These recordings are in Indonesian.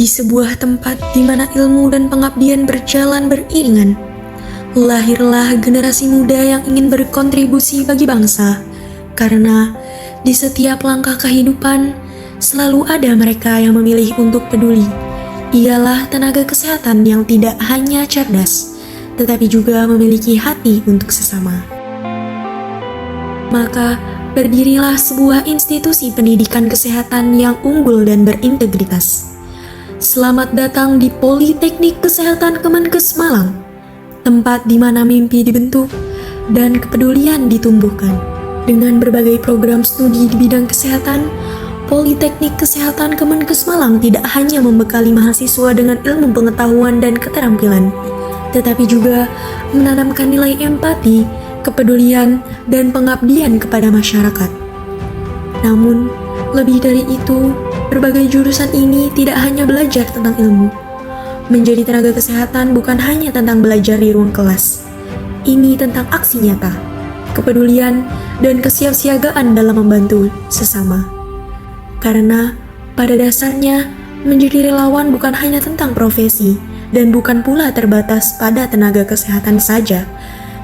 sebuah tempat di mana ilmu dan pengabdian berjalan beriringan, lahirlah generasi muda yang ingin berkontribusi bagi bangsa. Karena di setiap langkah kehidupan, selalu ada mereka yang memilih untuk peduli. Ialah tenaga kesehatan yang tidak hanya cerdas, tetapi juga memiliki hati untuk sesama. Maka, berdirilah sebuah institusi pendidikan kesehatan yang unggul dan berintegritas. Selamat datang di Politeknik Kesehatan Kemenkes Malang, tempat di mana mimpi dibentuk dan kepedulian ditumbuhkan. Dengan berbagai program studi di bidang kesehatan, Politeknik Kesehatan Kemenkes Malang tidak hanya membekali mahasiswa dengan ilmu pengetahuan dan keterampilan, tetapi juga menanamkan nilai empati, kepedulian, dan pengabdian kepada masyarakat. Namun, lebih dari itu, berbagai jurusan ini tidak hanya belajar tentang ilmu. Menjadi tenaga kesehatan bukan hanya tentang belajar di ruang kelas. Ini tentang aksi nyata, kepedulian, dan kesiapsiagaan dalam membantu sesama. Karena pada dasarnya, menjadi relawan bukan hanya tentang profesi, dan bukan pula terbatas pada tenaga kesehatan saja.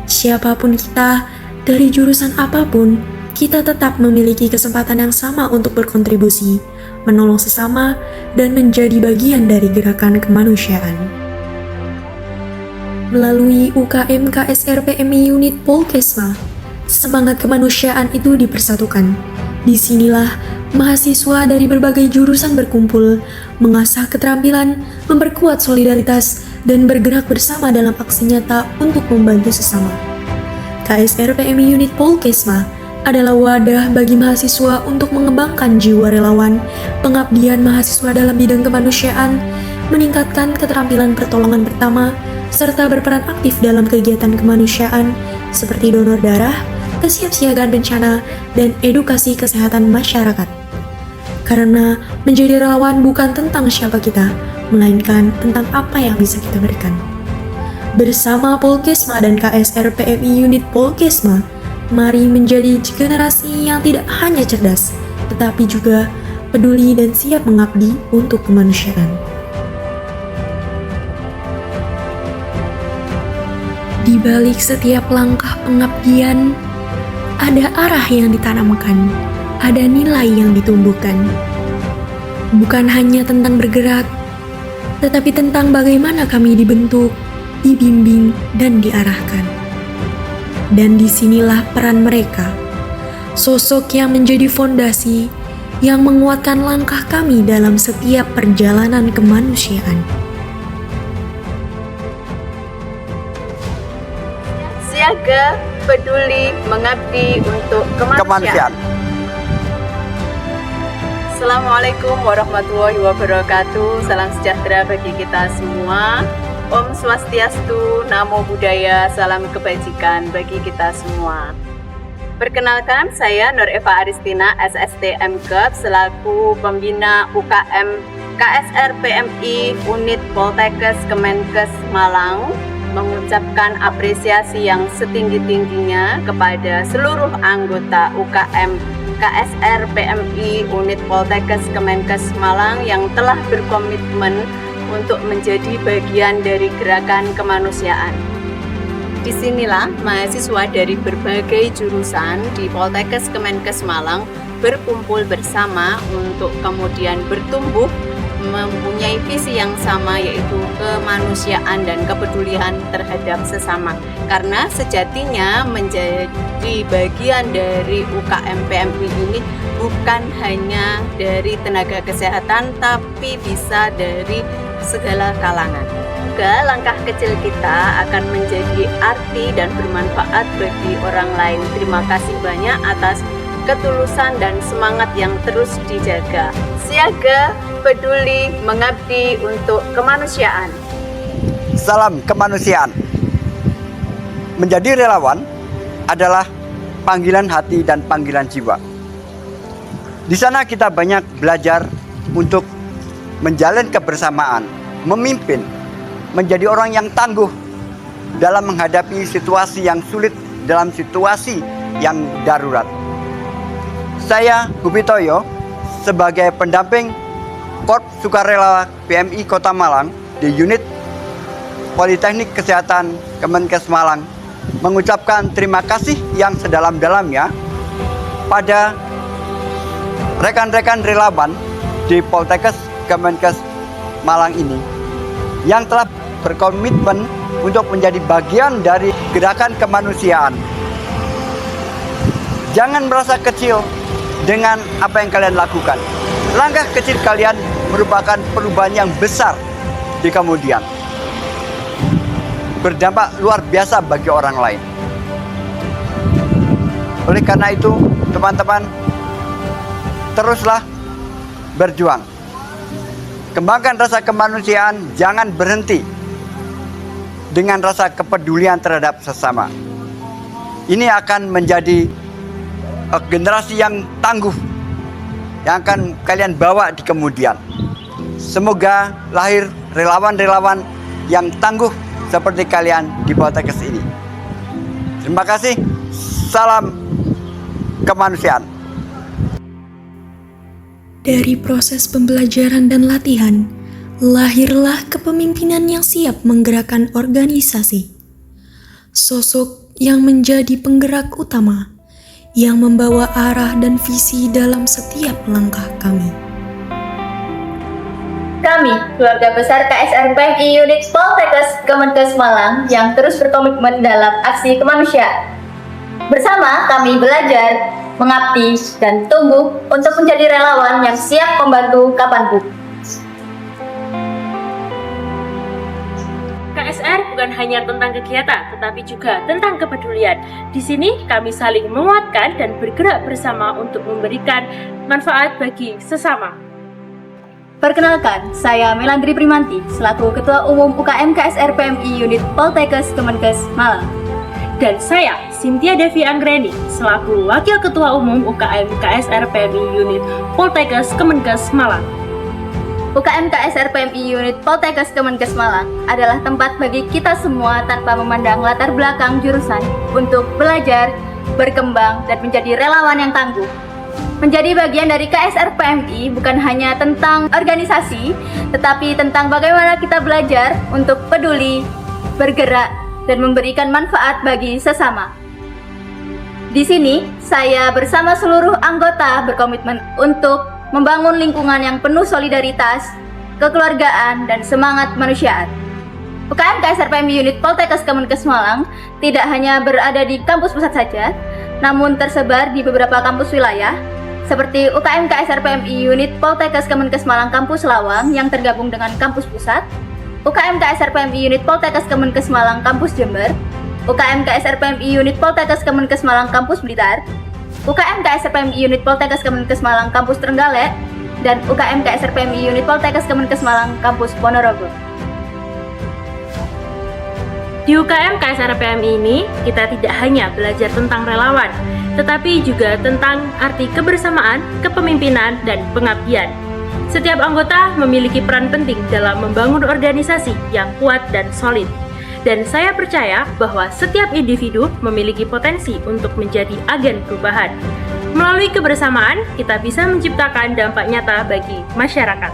Siapapun kita, dari jurusan apapun, kita tetap memiliki kesempatan yang sama untuk berkontribusi, menolong sesama, dan menjadi bagian dari gerakan kemanusiaan. Melalui UKM KSR-PMI Unit Polkesma, semangat kemanusiaan itu dipersatukan. Disinilah mahasiswa dari berbagai jurusan berkumpul, mengasah keterampilan, memperkuat solidaritas, dan bergerak bersama dalam aksi nyata untuk membantu sesama. KSR-PMI Unit Polkesma adalah wadah bagi mahasiswa untuk mengembangkan jiwa relawan, pengabdian mahasiswa dalam bidang kemanusiaan, meningkatkan keterampilan pertolongan pertama, serta berperan aktif dalam kegiatan kemanusiaan seperti donor darah, kesiapsiagaan bencana, dan edukasi kesehatan masyarakat. Karena menjadi relawan bukan tentang siapa kita, melainkan tentang apa yang bisa kita berikan. Bersama Polkesma dan KSR-PMI Unit Polkesma, mari menjadi generasi yang tidak hanya cerdas, tetapi juga peduli dan siap mengabdi untuk kemanusiaan. Di balik setiap langkah pengabdian, ada arah yang ditanamkan, ada nilai yang ditumbuhkan. Bukan hanya tentang bergerak, tetapi tentang bagaimana kami dibentuk, dibimbing, dan diarahkan. Dan disinilah peran mereka, sosok yang menjadi fondasi, yang menguatkan langkah kami dalam setiap perjalanan kemanusiaan. Siaga, peduli, mengabdi untuk kemanusiaan. Assalamualaikum warahmatullahi wabarakatuh. Salam sejahtera bagi kita semua. Om Swastiastu, Namo Buddhaya, salam kebajikan bagi kita semua. Perkenalkan, saya Nur Eva Aristina, SST MKEP, selaku pembina UKM KSR-PMI Unit Poltekkes Kemenkes Malang, mengucapkan apresiasi yang setinggi-tingginya kepada seluruh anggota UKM KSR-PMI Unit Poltekkes Kemenkes Malang yang telah berkomitmen untuk menjadi bagian dari gerakan kemanusiaan. Disinilah mahasiswa dari berbagai jurusan di Poltekkes Kemenkes Malang berkumpul bersama untuk kemudian bertumbuh mempunyai visi yang sama, yaitu kemanusiaan dan kepedulian terhadap sesama. Karena sejatinya menjadi bagian dari UKM PMI ini bukan hanya dari tenaga kesehatan, tapi bisa dari segala kalangan. Juga langkah kecil kita akan menjadi arti dan bermanfaat bagi orang lain. Terima kasih banyak atas ketulusan dan semangat yang terus dijaga. Siaga, peduli, mengabdi untuk kemanusiaan. Salam kemanusiaan. Menjadi relawan adalah panggilan hati dan panggilan jiwa. Di sana kita banyak belajar untuk menjalin kebersamaan, memimpin, menjadi orang yang tangguh dalam menghadapi situasi yang sulit, dalam situasi yang darurat. Saya Hubitoyo sebagai pendamping Korps Sukarela PMI Kota Malang di unit Politeknik Kesehatan Kemenkes Malang mengucapkan terima kasih yang sedalam-dalamnya pada rekan-rekan relawan di Poltekkes Kemenkes Malang ini yang telah berkomitmen untuk menjadi bagian dari gerakan kemanusiaan. Jangan merasa kecil dengan apa yang kalian lakukan. Langkah kecil kalian merupakan perubahan yang besar di kemudian. Berdampak luar biasa bagi orang lain. Oleh karena itu, teman-teman, teruslah berjuang. Kembangkan rasa kemanusiaan, jangan berhenti dengan rasa kepedulian terhadap sesama. Ini akan menjadi generasi yang tangguh yang akan kalian bawa di kemudian. Semoga lahir relawan-relawan yang tangguh seperti kalian di Poltekkes ini. Terima kasih. Salam kemanusiaan. Dari proses pembelajaran dan latihan, lahirlah kepemimpinan yang siap menggerakkan organisasi. Sosok yang menjadi penggerak utama, yang membawa arah dan visi dalam setiap langkah kami. Kami, keluarga besar KSR PMI Unit Poltekkes Kemenkes Malang yang terus berkomitmen dalam aksi kemanusiaan. Bersama kami belajar, mengabdi, dan tumbuh untuk menjadi relawan yang siap membantu kapanpun. KSR bukan hanya tentang kegiatan, tetapi juga tentang kepedulian. Di sini kami saling menguatkan dan bergerak bersama untuk memberikan manfaat bagi sesama. Perkenalkan, saya Melandri Primanti, selaku Ketua Umum UKM KSR PMI Unit Poltekkes Kemenkes Malang. Dan saya, Cynthia Devi Anggreni, selaku Wakil Ketua Umum UKM KSR PMI Unit Poltekkes Kemenkes Malang. UKM KSR PMI Unit Poltekkes Kemenkes Malang adalah tempat bagi kita semua tanpa memandang latar belakang jurusan untuk belajar, berkembang, dan menjadi relawan yang tangguh. Menjadi bagian dari KSR PMI bukan hanya tentang organisasi, tetapi tentang bagaimana kita belajar untuk peduli, bergerak, dan memberikan manfaat bagi sesama. Di sini, saya bersama seluruh anggota berkomitmen untuk membangun lingkungan yang penuh solidaritas, kekeluargaan, dan semangat manusiaan. UKM KSR PMI Unit Poltekkes Kemenkes Malang tidak hanya berada di kampus pusat saja, namun tersebar di beberapa kampus wilayah, seperti UKM KSR PMI Unit Poltekkes Kemenkes Malang Kampus Lawang yang tergabung dengan kampus pusat, UKM KSR PMI Unit Poltekkes Kemenkes Malang Kampus Jember, UKM KSR PMI Unit Poltekkes Kemenkes Malang Kampus Blitar, UKM KSR PMI Unit Poltekkes Kemenkes Malang Kampus Trenggalek, dan UKM KSR PMI Unit Poltekkes Kemenkes Malang Kampus Ponorogo. Di UKM KSR PMI ini, kita tidak hanya belajar tentang relawan, tetapi juga tentang arti kebersamaan, kepemimpinan, dan pengabdian. Setiap anggota memiliki peran penting dalam membangun organisasi yang kuat dan solid. Dan saya percaya bahwa setiap individu memiliki potensi untuk menjadi agen perubahan. Melalui kebersamaan, kita bisa menciptakan dampak nyata bagi masyarakat.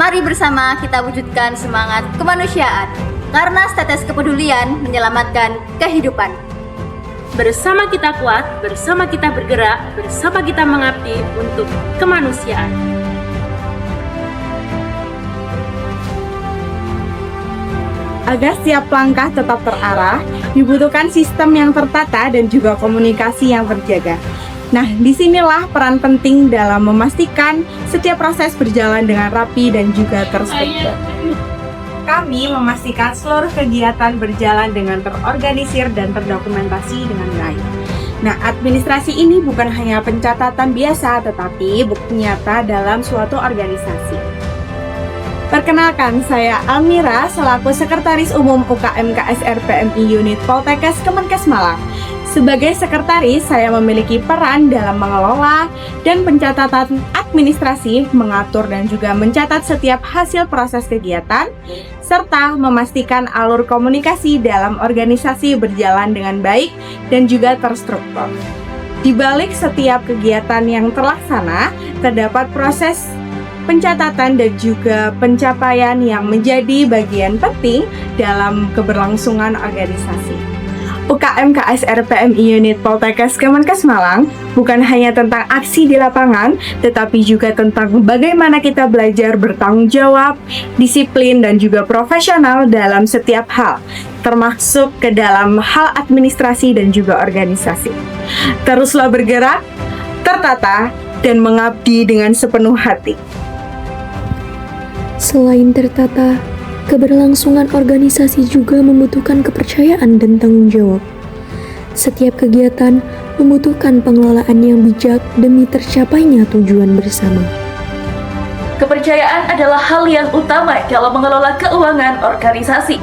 Mari bersama kita wujudkan semangat kemanusiaan, karena tetes kepedulian menyelamatkan kehidupan. Bersama kita kuat, bersama kita bergerak, bersama kita mengabdi untuk kemanusiaan. Agar setiap langkah tetap terarah, dibutuhkan sistem yang tertata dan juga komunikasi yang terjaga. Nah, disinilah peran penting dalam memastikan setiap proses berjalan dengan rapi dan juga terstruktur. Kami memastikan seluruh kegiatan berjalan dengan terorganisir dan terdokumentasi dengan baik. Nah, administrasi ini bukan hanya pencatatan biasa, tetapi bukti nyata dalam suatu organisasi. Perkenalkan, saya Almira selaku Sekretaris Umum UKM KSR PMI Unit Poltekkes Kemenkes Malang. Sebagai sekretaris, saya memiliki peran dalam mengelola dan pencatatan administrasi, mengatur dan juga mencatat setiap hasil proses kegiatan, serta memastikan alur komunikasi dalam organisasi berjalan dengan baik dan juga terstruktur. Di balik setiap kegiatan yang terlaksana, terdapat proses pencatatan dan juga pencapaian yang menjadi bagian penting dalam keberlangsungan organisasi. UKM KSR PMI Unit Poltekkes Kemenkes Malang bukan hanya tentang aksi di lapangan, tetapi juga tentang bagaimana kita belajar bertanggung jawab, disiplin, dan juga profesional dalam setiap hal, termasuk ke dalam hal administrasi dan juga organisasi. Teruslah bergerak, tertata, dan mengabdi dengan sepenuh hati. Selain tertata, keberlangsungan organisasi juga membutuhkan kepercayaan dan tanggung jawab. Setiap kegiatan membutuhkan pengelolaan yang bijak demi tercapainya tujuan bersama. Kepercayaan adalah hal yang utama dalam mengelola keuangan organisasi.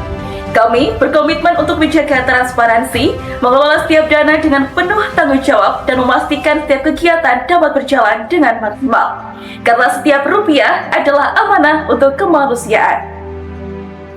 Kami berkomitmen untuk menjaga transparansi, mengelola setiap dana dengan penuh tanggung jawab, dan memastikan setiap kegiatan dapat berjalan dengan maksimal. Karena setiap rupiah adalah amanah untuk kemanusiaan.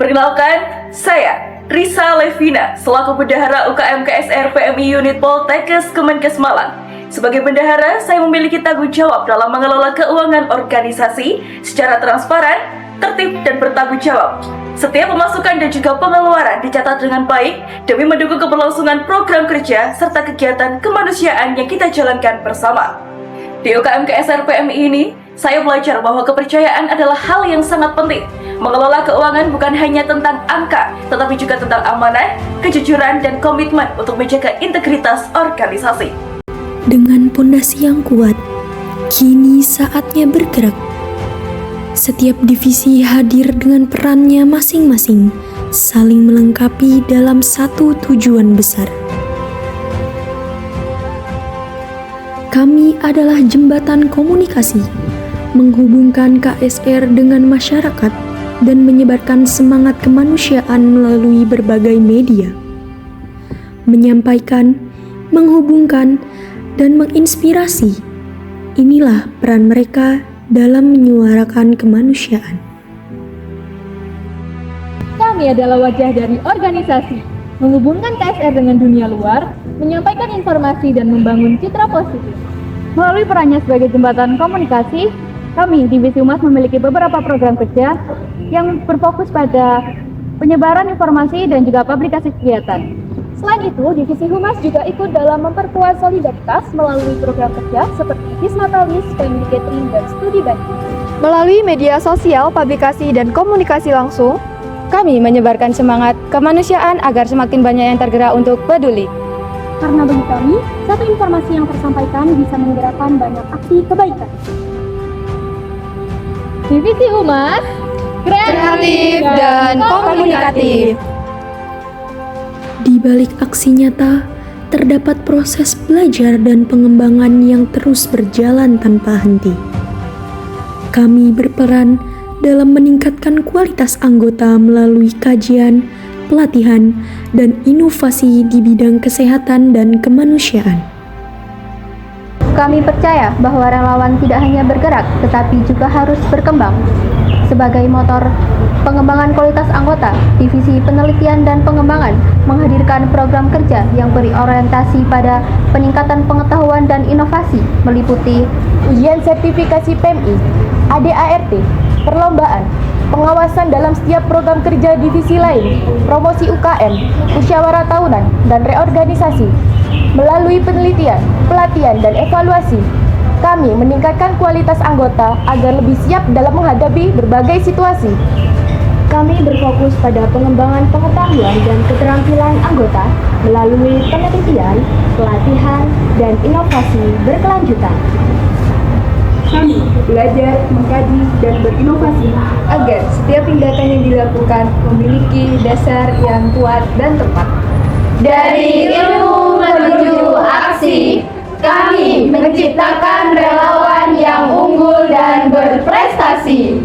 Perkenalkan, saya Risa Levina selaku Bendahara UKM KSR PMI Unit Poltekkes Kemenkes Malang. Sebagai bendahara, saya memiliki tanggung jawab dalam mengelola keuangan organisasi secara transparan, tertib, dan bertanggung jawab. Setiap pemasukan dan juga pengeluaran dicatat dengan baik demi mendukung keberlangsungan program kerja serta kegiatan kemanusiaan yang kita jalankan bersama. Di UKM KSR PMI ini, saya belajar bahwa kepercayaan adalah hal yang sangat penting. Mengelola keuangan bukan hanya tentang angka, tetapi juga tentang amanah, kejujuran, dan komitmen untuk menjaga integritas organisasi. Dengan pondasi yang kuat, kini saatnya bergerak. Setiap divisi hadir dengan perannya masing-masing, saling melengkapi dalam satu tujuan besar. Kami adalah jembatan komunikasi, menghubungkan KSR dengan masyarakat dan menyebarkan semangat kemanusiaan melalui berbagai media. Menyampaikan, menghubungkan, dan menginspirasi. Inilah peran mereka dalam menyuarakan kemanusiaan. Kami adalah wajah dari organisasi, menghubungkan KSR dengan dunia luar, menyampaikan informasi dan membangun citra positif. Melalui perannya sebagai jembatan komunikasi, kami Divisi Humas memiliki beberapa program kerja yang berfokus pada penyebaran informasi dan juga publikasi kegiatan. Selain itu, Divisi Humas juga ikut dalam memperkuat solidaritas melalui program kerja seperti Disnatalis, Family Catering, dan Studi Banding. Melalui media sosial, publikasi, dan komunikasi langsung, kami menyebarkan semangat kemanusiaan agar semakin banyak yang tergerak untuk peduli. Karena bagi kami, satu informasi yang tersampaikan bisa menggerakkan banyak aksi kebaikan. Divisi Humas, Kreatif dan komunikatif. Di balik aksi nyata, terdapat proses belajar dan pengembangan yang terus berjalan tanpa henti. Kami berperan dalam meningkatkan kualitas anggota melalui kajian, pelatihan, dan inovasi di bidang kesehatan dan kemanusiaan. Kami percaya bahwa relawan tidak hanya bergerak, tetapi juga harus berkembang. Sebagai motor pengembangan kualitas anggota, Divisi Penelitian dan Pengembangan menghadirkan program kerja yang berorientasi pada peningkatan pengetahuan dan inovasi, meliputi ujian sertifikasi PMI, ADART, perlombaan, pengawasan dalam setiap program kerja divisi lain, promosi UKM, musyawarah tahunan, dan reorganisasi. Melalui penelitian, pelatihan, dan evaluasi, kami meningkatkan kualitas anggota agar lebih siap dalam menghadapi berbagai situasi. Kami berfokus pada pengembangan pengetahuan dan keterampilan anggota melalui penelitian, pelatihan, dan inovasi berkelanjutan. Kami belajar, mengkaji, dan berinovasi agar setiap tindakan yang dilakukan memiliki dasar yang kuat dan tepat. Dari ilmu menuju aksi, kami menciptakan relawan yang unggul dan berprestasi.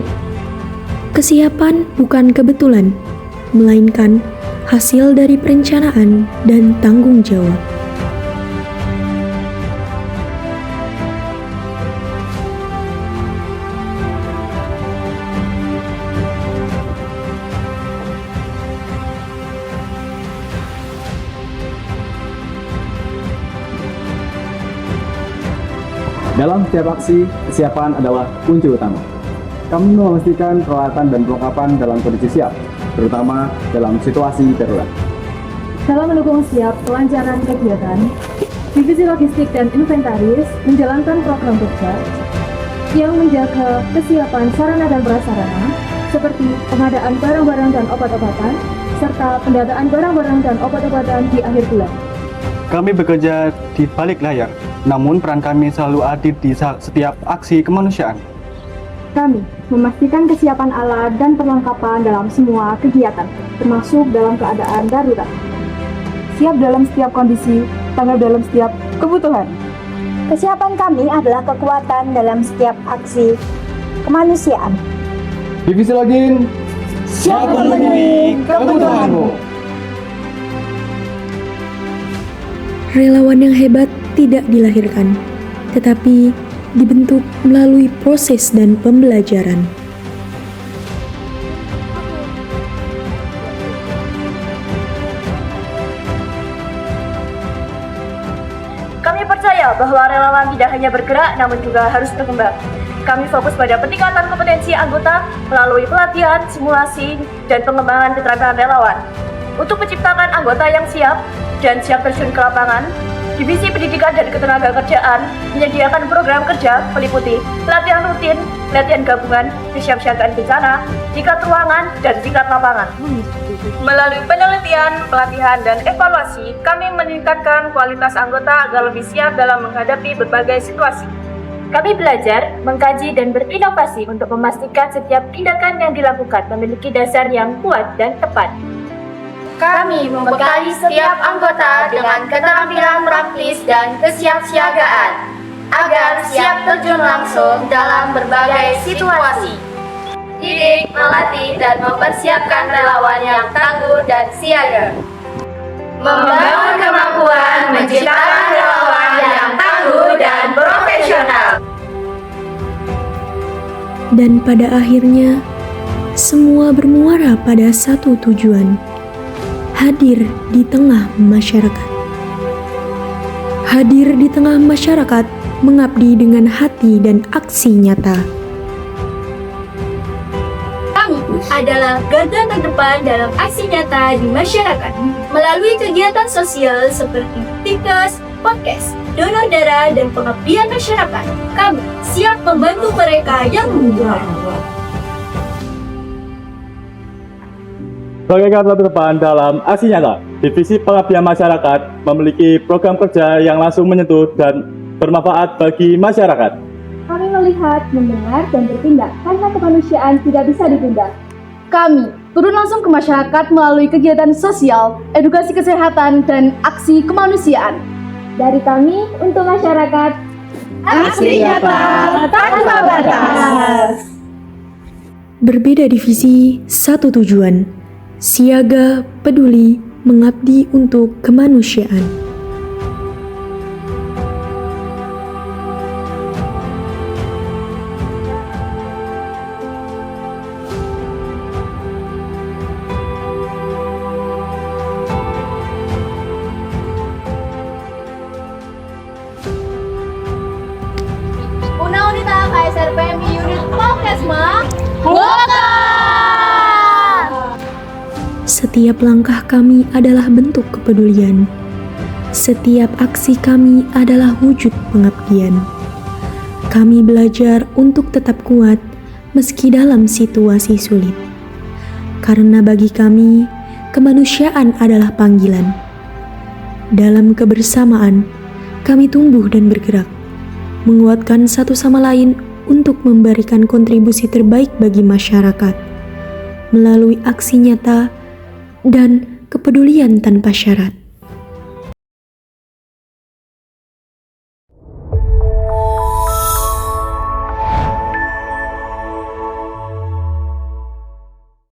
Kesiapan bukan kebetulan, melainkan hasil dari perencanaan dan tanggung jawab. Dalam setiap aksi, kesiapan adalah kunci utama. kami memastikan peralatan dan perlengkapan dalam kondisi siap, terutama dalam situasi darurat. Dalam mendukung siap kelancaran kegiatan, Divisi Logistik dan Inventaris menjalankan program kerja yang menjaga kesiapan sarana dan prasarana seperti pengadaan barang-barang dan obat-obatan, serta pendataan barang-barang dan obat-obatan di akhir bulan. Kami bekerja di balik layar, namun peran kami selalu hadir di setiap aksi kemanusiaan. Kami memastikan kesiapan alat dan perlengkapan dalam semua kegiatan, termasuk dalam keadaan darurat. Siap dalam setiap kondisi, tanggap dalam setiap kebutuhan. Kesiapan kami adalah kekuatan dalam setiap aksi kemanusiaan. Divisi Login, siap memenuhi kebutuhanmu. Relawan yang hebat tidak dilahirkan, tetapi dibentuk melalui proses dan pembelajaran. Kami percaya bahwa relawan tidak hanya bergerak namun juga harus berkembang. Kami fokus pada peningkatan kompetensi anggota melalui pelatihan, simulasi, dan pengembangan keterampilan relawan. Untuk menciptakan anggota yang siap dan siap terjun ke lapangan, Divisi Pendidikan dan Ketenagakerjaan menyediakan program kerja meliputi pelatihan rutin, pelatihan gabungan, kesiapsiagaan bencana, tingkat ruangan, dan tingkat lapangan. Melalui penelitian, pelatihan, dan evaluasi, kami meningkatkan kualitas anggota agar lebih siap dalam menghadapi berbagai situasi. Kami belajar, mengkaji, dan berinovasi untuk memastikan setiap tindakan yang dilakukan memiliki dasar yang kuat dan tepat. Kami membekali setiap anggota dengan keterampilan praktis dan kesiapsiagaan agar siap terjun langsung dalam berbagai situasi. Didik, melatih, dan mempersiapkan relawan yang tangguh dan siaga. Membangun kemampuan menciptakan relawan yang tangguh dan profesional. Dan pada akhirnya, semua bermuara pada satu tujuan: hadir di tengah masyarakat. Hadir di tengah masyarakat, mengabdi dengan hati dan aksi nyata. Kami adalah garda terdepan dalam aksi nyata di masyarakat melalui kegiatan sosial seperti Tikes, podcast, donor darah, dan pengabdian masyarakat. Kami siap membantu mereka yang membutuhkan. Sebagai garda terdepan dalam aksi nyata, Divisi Pengabdian Masyarakat memiliki program kerja yang langsung menyentuh dan bermanfaat bagi masyarakat. Kami melihat, mendengar, dan bertindak karena kemanusiaan tidak bisa ditunda. Kami turun langsung ke masyarakat melalui kegiatan sosial, edukasi kesehatan, dan aksi kemanusiaan. Dari kami untuk masyarakat, aksi nyata tanpa batas. Berbeda divisi, satu tujuan. Siaga, peduli, mengabdi untuk kemanusiaan. Una Unita KSR PMI Unit Polkesma. Setiap langkah kami adalah bentuk kepedulian. Setiap aksi kami adalah wujud pengabdian. Kami belajar untuk tetap kuat meski dalam situasi sulit. Karena bagi kami, kemanusiaan adalah panggilan. Dalam kebersamaan, kami tumbuh dan bergerak, menguatkan satu sama lain untuk memberikan kontribusi terbaik bagi masyarakat melalui aksi nyata dan kepedulian tanpa syarat.